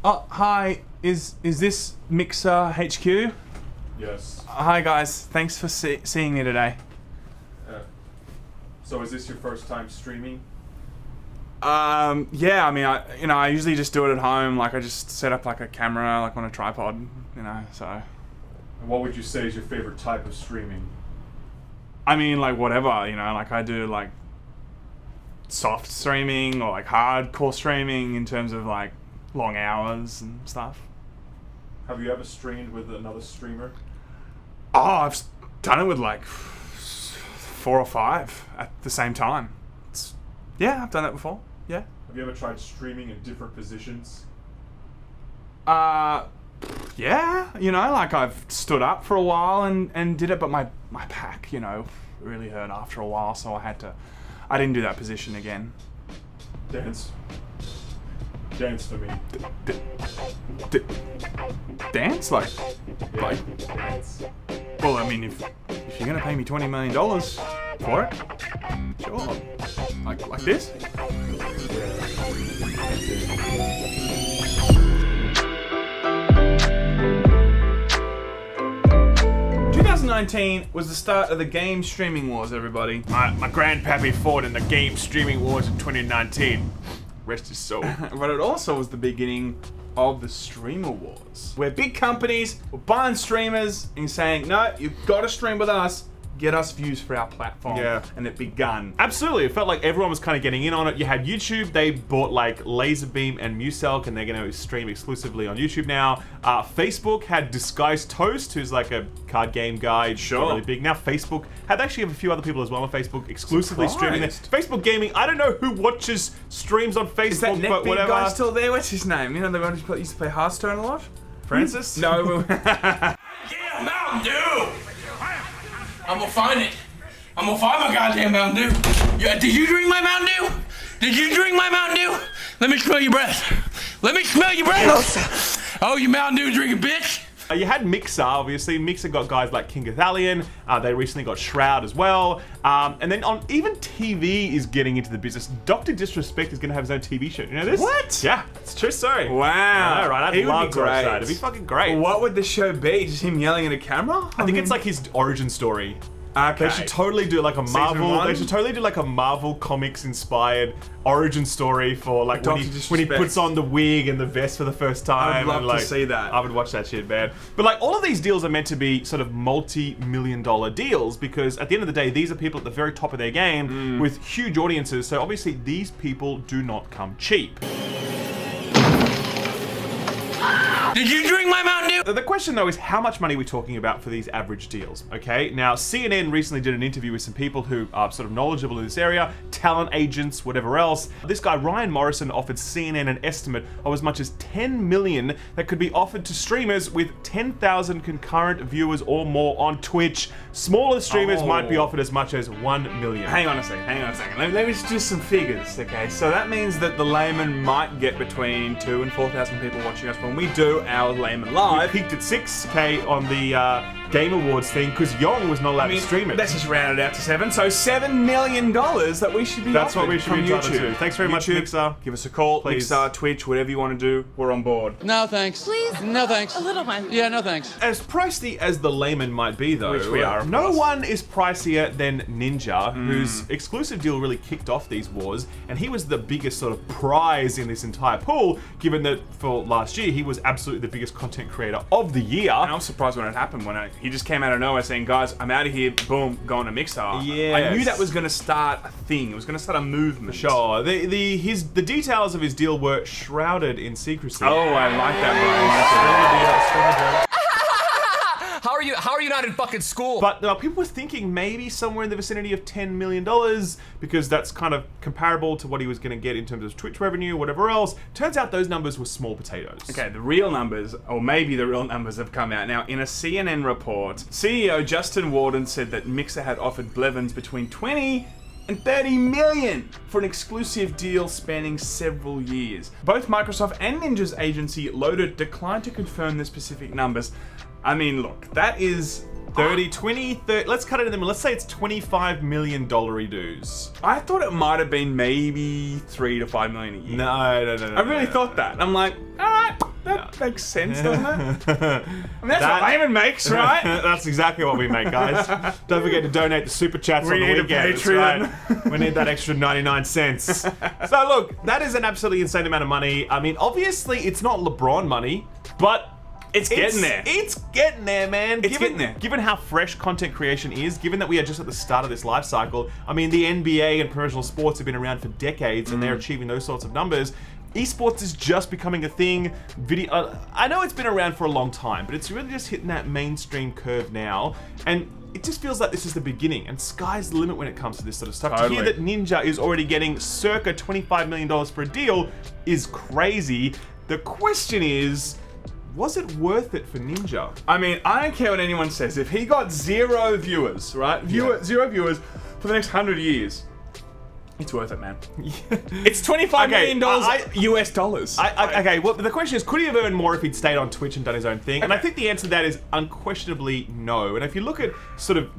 Oh, hi. Is this Mixer HQ? Yes. Hi guys. Thanks for seeing me today. So is this your first time streaming? Yeah. I mean, I usually just do it at home. Like, I just set up like a camera, like on a tripod. So. And what would you say is your favorite type of streaming? I mean, like whatever. Like I do like soft streaming or like hardcore streaming in terms of like long hours and stuff. Have you ever streamed with another streamer? Oh, I've done it with like 4 or 5 at the same time. Yeah, I've done that before. Yeah. Have you ever tried streaming in different positions? Yeah, like I've stood up for a while and did it, but my back, really hurt after a while, so I didn't do that position again. Dance for me. Dance? Like, Yeah, like, dance. well, I mean, if you're gonna pay me $20 million for it, sure. Like this? 2019 was the start of the game streaming wars, everybody. My grandpappy fought in the game streaming wars in 2019. Rest his soul. But it also was the beginning of the streamer wars, where big companies were buying streamers and saying, no, you've got to stream with us, get us views for our platform. Yeah. And it begun. Absolutely, it felt like everyone was kind of getting in on it. You had YouTube, they bought like Laserbeam and Muselk, and they're going to stream exclusively on YouTube now. Facebook had Disguised Toast, who's like a card game guy, Sure. really big. Now Facebook had actually have a few other people as well on Facebook exclusively streaming there. Surprised. Facebook gaming, I don't know who watches streams on Facebook, Is that but neckbeard whatever. guy still there? What's his name? The one who used to play Hearthstone a lot? Francis? No. Yeah, Mountain Dew! I'm gonna find it. I'm gonna find my goddamn Mountain Dew. Yeah, did you drink my Mountain Dew? Did you drink my Mountain Dew? Let me smell your breath. Let me smell your breath. Oh, you Mountain Dew drinking bitch. You had Mixer, obviously. Mixer got guys like King Ithalian. They recently got Shroud as well. And then on even TV is getting into the business. Dr. Disrespect is going to have his own TV show. Do you know this? What? Yeah, it's a true story. Wow. I know, right? I'd He would love be to watch great. that. It'd be fucking great. What would the show be? Just him yelling at a camera? I think it's like his origin story. Okay. They should totally do like a Marvel. one? They should totally do like a Marvel Comics inspired origin story for like when Dr. he Disrespect. puts on the wig and the vest for the first time. I'd love and, to like, see that. I would watch that shit, man. But like all of these deals are meant to be sort of multi-million-dollar deals because at the end of the day, these are people at the very top of their game with huge audiences. So obviously, these people do not come cheap. Did you drink my Mountain Dew? The question though is how much money are we talking about for these average deals, okay? Now, CNN recently did an interview with some people who are sort of knowledgeable in this area, talent agents, whatever else. This guy, Ryan Morrison, offered CNN an estimate of as much as 10 million that could be offered to streamers with 10,000 concurrent viewers or more on Twitch. Smaller streamers might be offered as much as 1 million. Hang on a second. Let me just do some figures, okay? So that means that the Laymen might get between 2,000 and 4,000 people watching us when we do our Laymen We Live. peaked at 6K on the Game Awards thing because Yong was not allowed to stream it. Let's just round it out to 7. So $7 million that we should be That's what offered we should be from entitled YouTube. to. Thanks very much, YouTube, Mixer. Give us a call. Please. Mixer, Twitch, whatever you want to do, we're on board. No, thanks. Please? No, thanks. A little one. Yeah, no, thanks. As pricey as the Layman might be, though, Which we are, of no course. one is pricier than Ninja, whose exclusive deal really kicked off these wars, and he was the biggest sort of prize in this entire pool, given that for last year he was absolutely the biggest content creator of the year. And I was surprised when it happened, he just came out of nowhere saying, guys, I'm out of here, boom, going to Mixer. Yes. I knew that was going to start a thing. It was going to start a movement. Sure, the details of his deal were shrouded in secrecy. Oh, I like that, bro. How are you not in fucking school? But people were thinking maybe somewhere in the vicinity of $10 million because that's kind of comparable to what he was going to get in terms of Twitch revenue, whatever else. Turns out those numbers were small potatoes. Okay, the real numbers, or maybe the real numbers, have come out. Now, in a CNN report, CEO Justin Warden said that Mixer had offered Blevins between 20 and 30 million for an exclusive deal spanning several years. Both Microsoft and Ninja's agency, Loaded, declined to confirm the specific numbers. I mean, look, that is 30, 20, 30, let's cut it in the middle. Let's say it's $25 million dues. I thought it might have been maybe 3 to 5 million a year. No. I really thought that. I'm like, all right, That makes sense, doesn't it? I mean, that's what Laymen makes, right? That's exactly what we make, guys. Don't forget to donate the super chats on the need a weekend. That's Patreon. right. We need that extra 99 cents. So look, that is an absolutely insane amount of money. I mean, obviously it's not LeBron money, but It's getting there. It's getting there, man. Getting there. Given how fresh content creation is, given that we are just at the start of this life cycle, I mean, the NBA and professional sports have been around for decades and they're achieving those sorts of numbers. Esports is just becoming a thing. I know it's been around for a long time, but it's really just hitting that mainstream curve now. And it just feels like this is the beginning, and sky's the limit when it comes to this sort of stuff. Totally. To hear that Ninja is already getting circa $25 million for a deal is crazy. The question is, was it worth it for Ninja? I mean, I don't care what anyone says. If he got 0 viewers, right? Zero viewers for the next 100 years, it's worth it, man. It's $25 million US dollars. Okay, well, the question is, could he have earned more if he'd stayed on Twitch and done his own thing? And I think the answer to that is unquestionably no. And if you look at sort of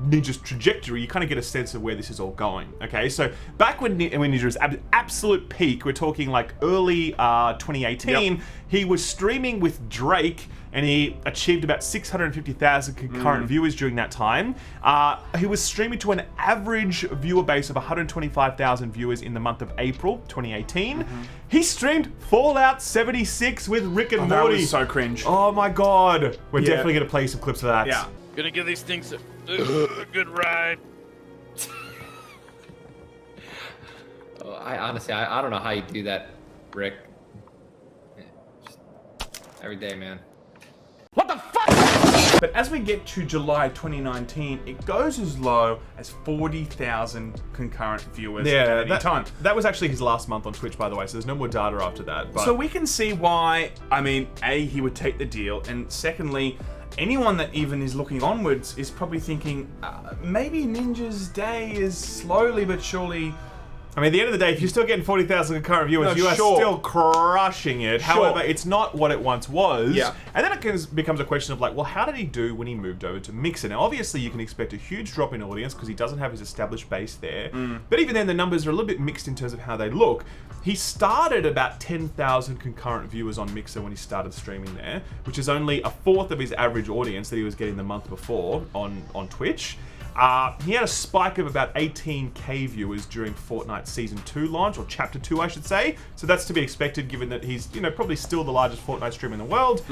Ninja's trajectory, you kind of get a sense of where this is all going. Okay, so back when Ninja was at absolute peak, we're talking like early 2018, he was streaming with Drake, and he achieved about 650,000 concurrent viewers during that time. He was streaming to an average viewer base of 125,000 viewers in the month of April 2018. He streamed Fallout 76 with Rick and That Morty. was so cringe. Oh my god. We're definitely going to play some clips of that. Yeah. Gonna give these things a good ride. I honestly, I don't know how you do that, Rick. Just every day, man. But as we get to July 2019, it goes as low as 40,000 concurrent viewers at any time. That was actually his last month on Twitch, by the way, so there's no more data after that. But So we can see why, I mean, A, he would take the deal, and secondly, anyone that even is looking onwards is probably thinking, maybe Ninja's day is slowly but surely... I mean, at the end of the day, if you're still getting 40,000 concurrent viewers, No, you are sure. still crushing it. Sure. However, it's not what it once was. Yeah. And then it becomes a question of like, well, how did he do when he moved over to Mixer? Now, obviously, you can expect a huge drop in audience because he doesn't have his established base there. But even then, the numbers are a little bit mixed in terms of how they look. He started about 10,000 concurrent viewers on Mixer when he started streaming there, which is only a fourth of his average audience that he was getting the month before on Twitch. He had a spike of about 18k viewers during Fortnite Season 2 launch, or Chapter 2, I should say. So that's to be expected, given that he's, probably still the largest Fortnite streamer in the world.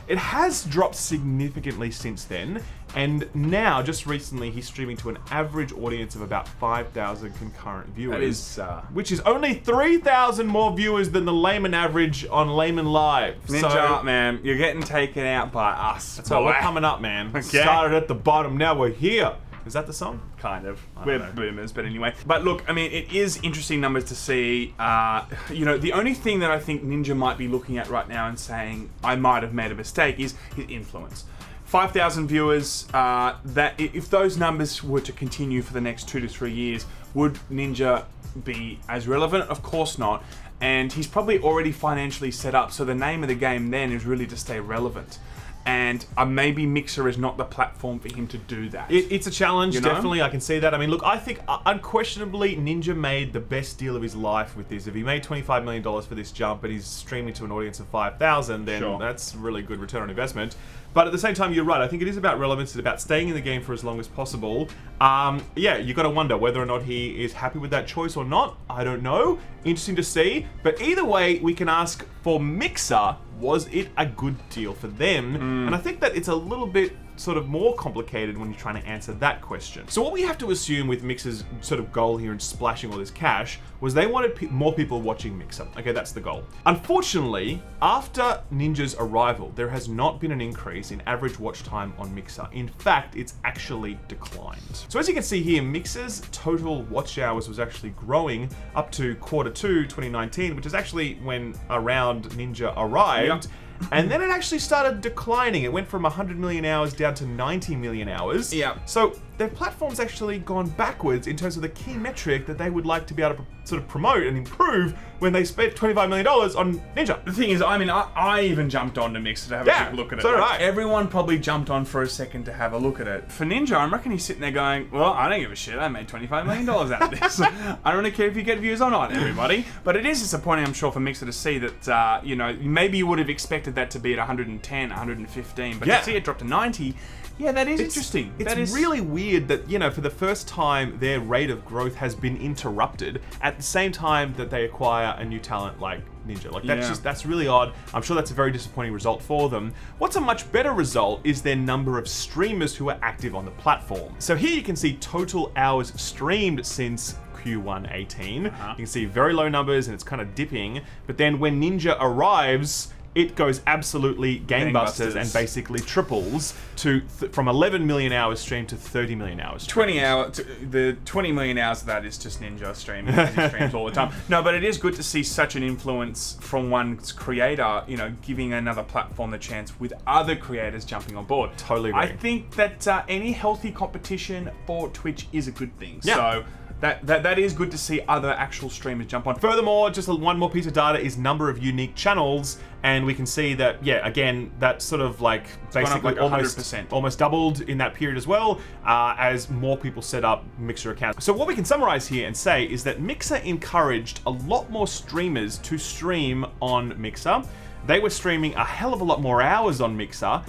It has dropped significantly since then, and now, just recently, he's streaming to an average audience of about 5,000 concurrent viewers. That is... which is only 3,000 more viewers than the Laymen average on Laymen Live. Ninja, man, you're getting taken out by us. So we're coming up, man. Okay. Started at the bottom, now we're here. Is that the song? Kind of. We're boomers, but anyway. But look, I mean, it is interesting numbers to see. The only thing that I think Ninja might be looking at right now and saying, I might have made a mistake, is his influence. 5,000 viewers, that if those numbers were to continue for the next 2 to 3 years, would Ninja be as relevant? Of course not. And he's probably already financially set up, so the name of the game then is really to stay relevant. And maybe Mixer is not the platform for him to do that. It's a challenge, You know? definitely. I can see that. I mean, look, I think unquestionably Ninja made the best deal of his life with this. If he made $25 million for this jump, but he's streaming to an audience of 5,000, then Sure. that's really good return on investment. But at the same time, you're right. I think it is about relevance. It's about staying in the game for as long as possible. You got to wonder whether or not he is happy with that choice or not. I don't know. Interesting to see. But either way, we can ask for Mixer, was it a good deal for them? And I think that it's a little bit sort of more complicated when you're trying to answer that question. So what we have to assume with Mixer's sort of goal here in splashing all this cash was they wanted more people watching Mixer. Okay, that's the goal. Unfortunately, after Ninja's arrival, there has not been an increase in average watch time on Mixer. In fact, it's actually declined. So as you can see here, Mixer's total watch hours was actually growing up to Q2 2019, which is actually when around Ninja arrived. Yep. And then it actually started declining. It went from 100 million hours down to 90 million hours. Yeah. So their platform's actually gone backwards in terms of the key metric that they would like to be able to sort of promote and improve when they spent $25 million on Ninja. The thing is, I mean, I even jumped on to Mixer to have a quick look at it. So did I. Everyone probably jumped on for a second to have a look at it. For Ninja, I reckon he's sitting there going, well, I don't give a shit. I made $25 million out of this. I don't really care if you get views or not, everybody. But it is disappointing, I'm sure, for Mixer to see that, you know, maybe you would have expected that to be at 110, 115, but to see it drop to 90, yeah, that is interesting. It's really weird that, you know, for the first time, their rate of growth has been interrupted at the same time that they acquire a new talent like Ninja. Like, that's really odd. I'm sure that's a very disappointing result for them. What's a much better result is their number of streamers who are active on the platform. So here you can see total hours streamed since Q1 18. You can see very low numbers and it's kind of dipping, but then when Ninja arrives, it goes absolutely gangbusters and basically triples to from 11 million hours streamed to 30 million hours streamed. The 20 million hours of that is just Ninja streaming, because he streams all the time. No, but it is good to see such an influence from one's creator, you know, giving another platform the chance with other creators jumping on board. Totally agree. I think that any healthy competition for Twitch is a good thing. Yeah. So that is good to see other actual streamers jump on. Furthermore, just one more piece of data is number of unique channels, and we can see that, yeah, again, that sort of like basically like almost doubled in that period as well, as more people set up Mixer accounts. So what we can summarize here and say is that Mixer encouraged a lot more streamers to stream on Mixer. They were streaming a hell of a lot more hours on Mixer,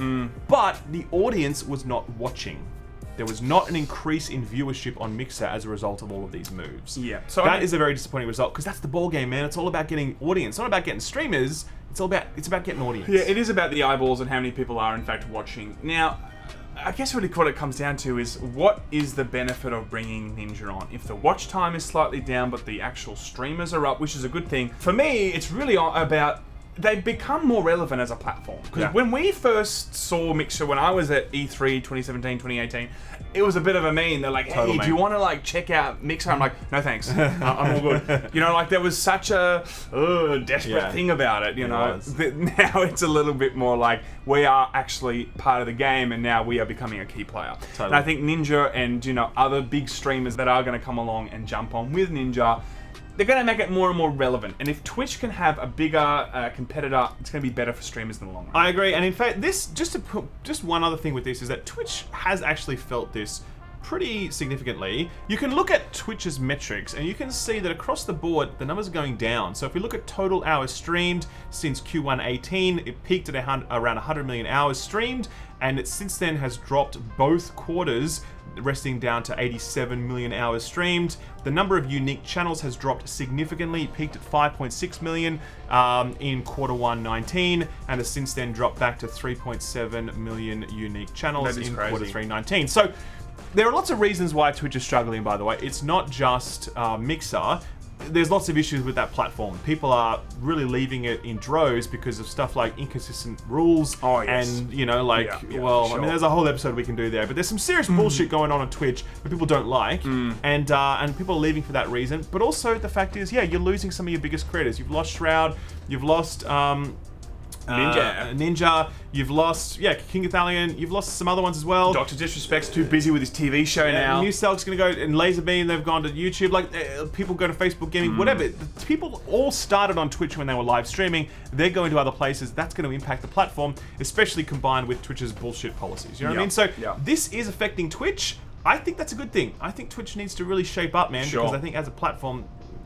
but the audience was not watching. There was not an increase in viewership on Mixer as a result of all of these moves. Yeah. So that is a very disappointing result, because that's the ball game, man. It's all about getting audience. It's not about getting streamers. It's about getting audience. Yeah, it is about the eyeballs and how many people are in fact watching. Now, I guess what it comes down to is, what is the benefit of bringing Ninja on? If the watch time is slightly down, but the actual streamers are up, which is a good thing. For me, it's really about they've become more relevant as a platform. Because when we first saw Mixer, when I was at E3 2017, 2018, it was a bit of a meme. They're like, hey, do you want to like check out Mixer? I'm like, no thanks, I'm all good. You know, like there was such a desperate thing about it, you know. Now it's a little bit more like, we are actually part of the game and now we are becoming a key player. And I think Ninja and, you know, other big streamers that are going to come along and jump on with Ninja, they're going to make it more and more relevant. And if Twitch can have a bigger competitor, it's going to be better for streamers in the long run. I agree. And in fact, this just one other thing with this is that Twitch has actually felt this pretty significantly. You can look at Twitch's metrics and you can see that across the board, the numbers are going down. So if we look at total hours streamed since Q1 18, it peaked at around 100 million hours streamed, and it since then has dropped both quarters, resting down to 87 million hours streamed. The number of unique channels has dropped significantly. It peaked at 5.6 million in Q1 19, and has since then dropped back to 3.7 million unique channels in Q3 19. So there are lots of reasons why Twitch is struggling, by the way. It's not just Mixer. There's lots of issues with that platform. People are really leaving it in droves because of stuff like inconsistent rules. And, you know, like, I mean, there's a whole episode we can do there, but there's some serious bullshit going on Twitch that people don't like, and people are leaving for that reason. But also, the fact is, you're losing some of your biggest creators. You've lost Shroud, you've lost Ninja, you've lost, King Ithalian, you've lost some other ones as well. Dr. Disrespect's too busy with his TV show now. New Selk's gonna go, and Laserbeam, they've gone to YouTube, like, people go to Facebook Gaming, whatever. People all started on Twitch when they were live streaming, they're going to other places, that's gonna impact the platform, especially combined with Twitch's bullshit policies, you know what I mean? So, this is affecting Twitch. I think that's a good thing. I think Twitch needs to really shape up, man, because I think as a platform,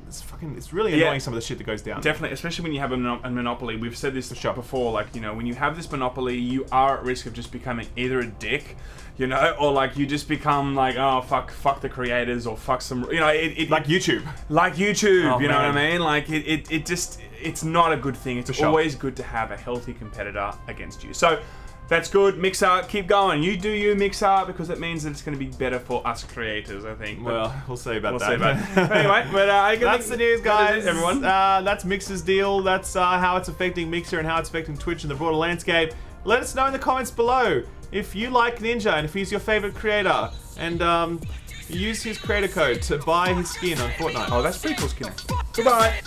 it's really annoying some of the shit that goes down. Definitely, especially when you have a monopoly. We've said this before, like, you know, when you have this monopoly, you are at risk of just becoming either a dick, you know, or like you just become like, oh, fuck the creators, or fuck some, you know, like YouTube. Like YouTube, you know what I mean? Like, it just, it's not a good thing. It's always good to have a healthy competitor against you. So, that's good. Mixer, keep going. You do you, Mixer, because it means that it's going to be better for us creators, I think. Well, we'll see about that. Anyway, but that's the news, guys. Everyone. That's Mixer's deal. That's how it's affecting Mixer and how it's affecting Twitch and the broader landscape. Let us know in the comments below if you like Ninja and if he's your favorite creator. And use his creator code to buy his skin on Fortnite. Oh, that's pretty cool skin. Goodbye.